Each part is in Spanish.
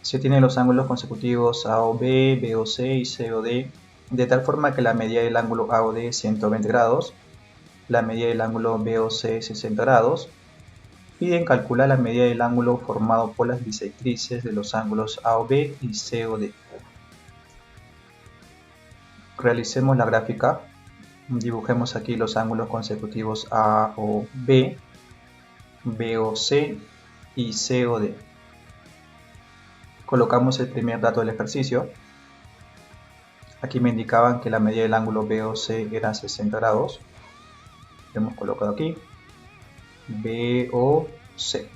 Se tienen los ángulos consecutivos AOB, BOC y COD, de tal forma que la medida del ángulo AOD es 120 grados, la medida del ángulo BOC es 60 grados. Piden calcular la medida del ángulo formado por las bisectrices de los ángulos AOB y COD. Realicemos la gráfica. Dibujemos aquí los ángulos consecutivos AOB, BOC y COD. Colocamos el primer dato del ejercicio. Aquí me indicaban que la medida del ángulo BOC era 60 grados. Lo hemos colocado aquí. BOC.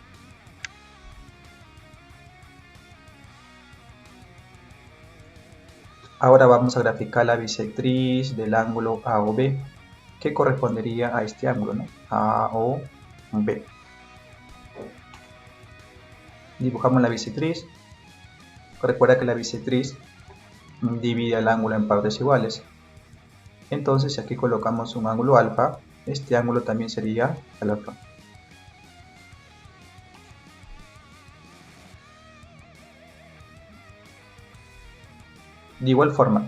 Ahora vamos a graficar la bisectriz del ángulo AOB, que correspondería a este ángulo, ¿no? AOB. Dibujamos la bisectriz. Recuerda que la bisectriz divide el ángulo en partes iguales. Entonces, si aquí colocamos un ángulo alfa, este ángulo también sería el alfa. De igual forma,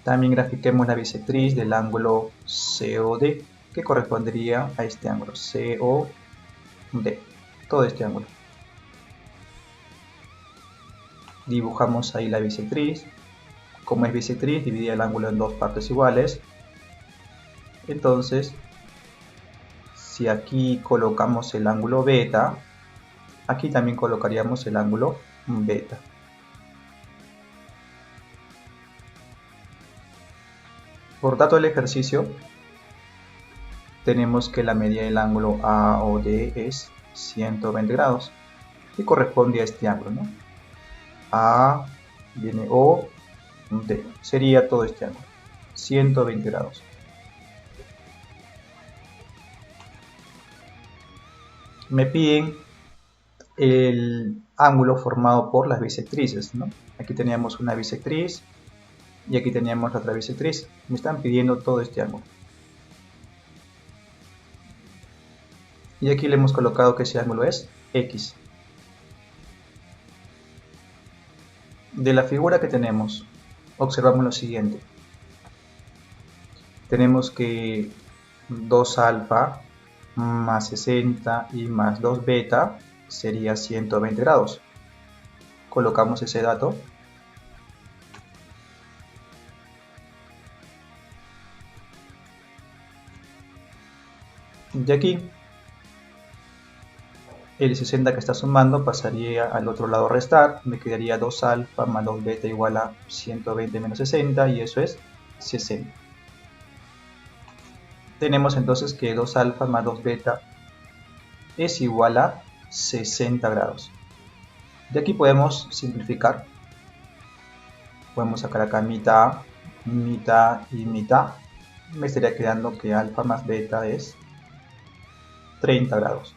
también grafiquemos la bisectriz del ángulo COD, que correspondería a este ángulo, COD, todo este ángulo. Dibujamos ahí la bisectriz. Como es bisectriz, divide el ángulo en dos partes iguales. Entonces, si aquí colocamos el ángulo beta, aquí también colocaríamos el ángulo beta. Por dato del ejercicio, tenemos que la medida del ángulo AOD es 120 grados, que corresponde a este ángulo, ¿no? A viene OD, sería todo este ángulo, 120 grados. Me piden el ángulo formado por las bisectrices, ¿no? Aquí teníamos una bisectriz y aquí teníamos la otra bisectriz. Me están pidiendo todo este ángulo. Y aquí le hemos colocado que ese ángulo es X. De la figura que tenemos, observamos lo siguiente. Tenemos que 2 alfa más 60 y más 2 beta sería 120 grados. Colocamos ese dato. De aquí, el 60 que está sumando pasaría al otro lado a restar. Me quedaría 2 alfa más 2 beta igual a 120 menos 60 y eso es 60. Tenemos entonces que 2 alfa más 2 beta es igual a 60 grados. De aquí podemos simplificar. Podemos sacar acá mitad, mitad y mitad. Me estaría quedando que alfa más beta es 30 grados.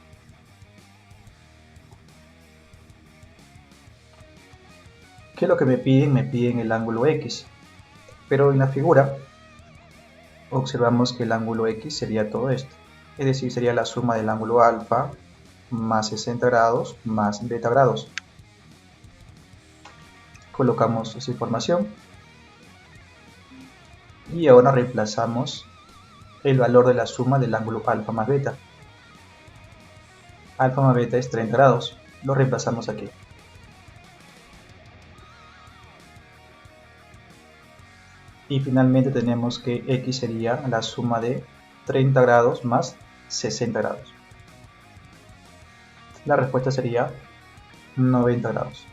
¿Qué es lo que me piden? Me piden el ángulo X. Pero en la figura observamos que el ángulo X sería todo esto. Es decir, sería la suma del ángulo alfa más 60 grados más beta grados. Colocamos esa información. Y ahora reemplazamos el valor de la suma del ángulo alfa más beta. Alfa más beta es 30 grados. Lo reemplazamos aquí. Y finalmente tenemos que X sería la suma de 30 grados más 60 grados. La respuesta sería 90 grados.